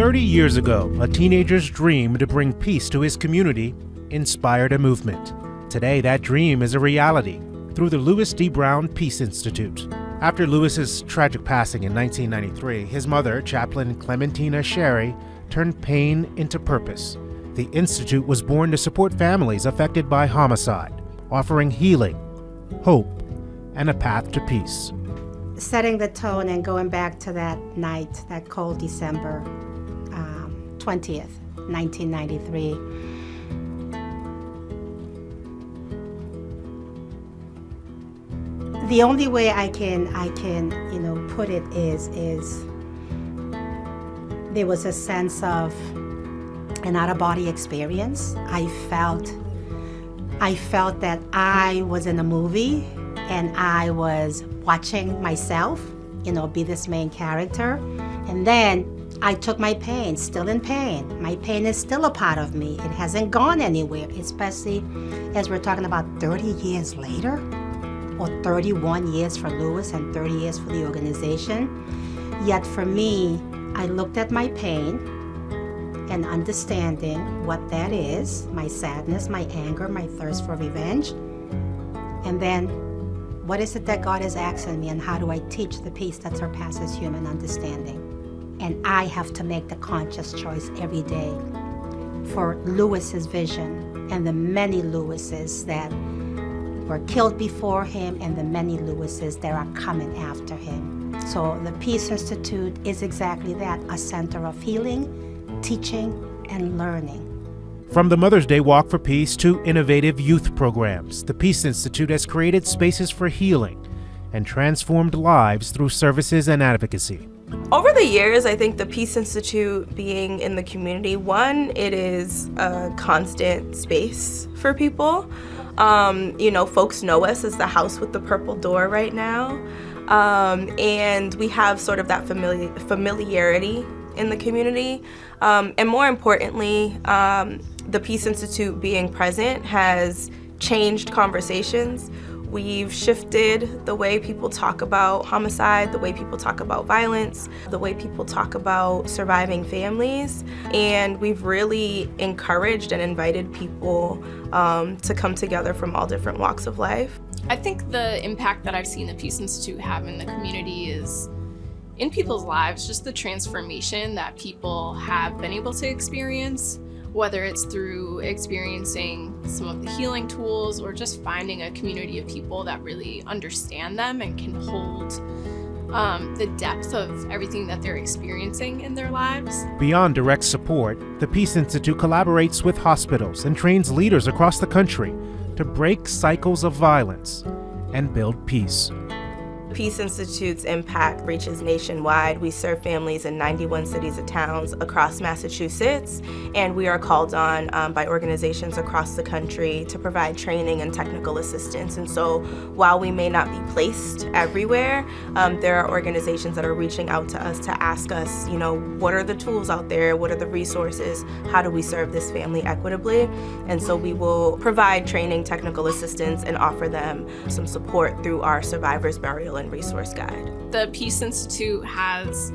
30 years ago, a teenager's dream to bring peace to his community inspired a movement. Today, that dream is a reality through the Louis D. Brown Peace Institute. After Louis's tragic passing in 1993, his mother, Chaplain Clementina Chéry, turned pain into purpose. The Institute was born to support families affected by homicide, offering healing, hope, and a path to peace. Setting the tone and going back to that night, that cold December 20th, 1993. The only way I can put it is there was a sense of an out-of-body experience. I felt that I was in a movie and I was watching myself, be this main character. And then I took my pain, still in pain. My pain is still a part of me. It hasn't gone anywhere, especially as we're talking about 30 years later, or 31 years for Louis and 30 years for the organization. Yet for me, I looked at my pain and understanding what that is, my sadness, my anger, my thirst for revenge. And then, what is it that God is asking me, and how do I teach the peace that surpasses human understanding? And I have to make the conscious choice every day for Louis's vision and the many Louises that were killed before him and the many Louises that are coming after him. So the Peace Institute is exactly that, a center of healing, teaching, and learning. From the Mother's Day Walk for Peace to innovative youth programs, the Peace Institute has created spaces for healing and transformed lives through services and advocacy. Over the years, I think the Peace Institute being in the community, one, it is a constant space for people. Folks know us as the house with the purple door right now. And we have sort of that familiarity in the community. And more importantly, the Peace Institute being present has changed conversations. We've shifted the way people talk about homicide, the way people talk about violence, the way people talk about surviving families. And we've really encouraged and invited people to come together from all different walks of life. I think the impact that I've seen the Peace Institute have in the community is in people's lives, just the transformation that people have been able to experience, whether it's through experiencing some of the healing tools or just finding a community of people that really understand them and can hold the depth of everything that they're experiencing in their lives. Beyond direct support, the Peace Institute collaborates with hospitals and trains leaders across the country to break cycles of violence and build peace. Peace Institute's impact reaches nationwide. We serve families in 91 cities and towns across Massachusetts, and we are called on by organizations across the country to provide training and technical assistance. And so while we may not be placed everywhere, there are organizations that are reaching out to us to ask us, what are the tools out there? What are the resources? How do we serve this family equitably? And so we will provide training, technical assistance, and offer them some support through our Survivors Burial and Resource Guide. The Peace Institute has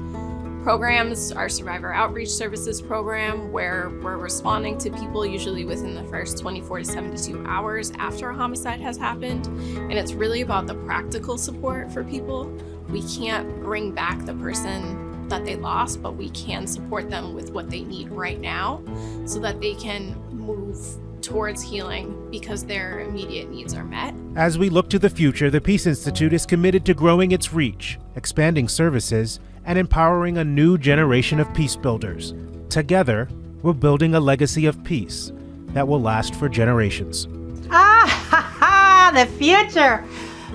programs, our Survivor Outreach Services program, where we're responding to people usually within the first 24 to 72 hours after a homicide has happened. And it's really about the practical support for people. We can't bring back the person that they lost, but we can support them with what they need right now so that they can move towards healing because their immediate needs are met. As we look to the future, the Peace Institute is committed to growing its reach, expanding services, and empowering a new generation of peace builders. Together, we're building a legacy of peace that will last for generations. The future.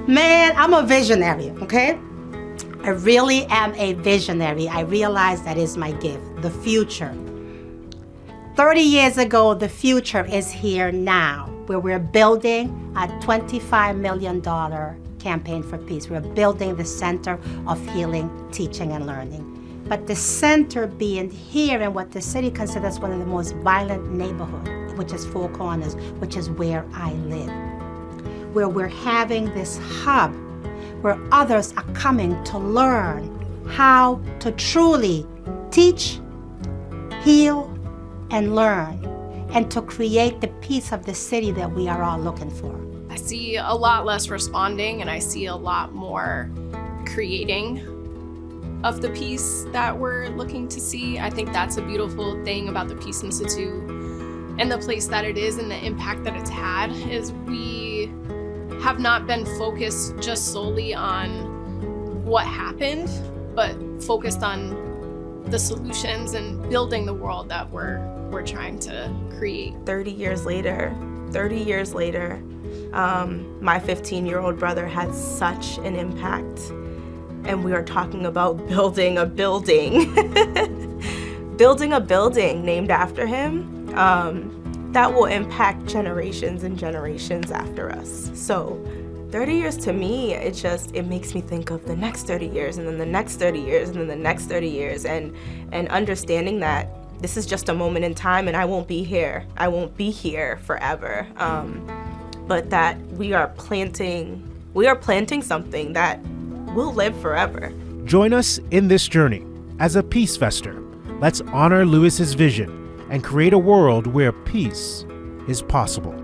Man, I'm a visionary, okay? I really am a visionary. I realize that is my gift, the future. 30 years ago, the future is here now, where we're building a $25 million campaign for peace. We're building the center of healing, teaching, and learning. But the center being here in what the city considers one of the most violent neighborhoods, which is Four Corners, which is where I live, where we're having this hub where others are coming to learn how to truly teach, heal and learn, and to create the peace of the city that we are all looking for. I see a lot less responding, and I see a lot more creating of the peace that we're looking to see. I think that's a beautiful thing about the Peace Institute and the place that it is and the impact that it's had, is we have not been focused just solely on what happened, but focused on the solutions and building the world that we're trying to create. 30 years later, my 15-year-old brother had such an impact. And we are talking about building a building, building a building named after him that will impact generations and generations after us. So 30 years to me, it makes me think of the next 30 years and then the next 30 years and then the next 30 years and understanding that this is just a moment in time and I won't be here forever. But that we are planting something that will live forever. Join us in this journey. As a peace fester, let's honor Lewis's vision and create a world where peace is possible.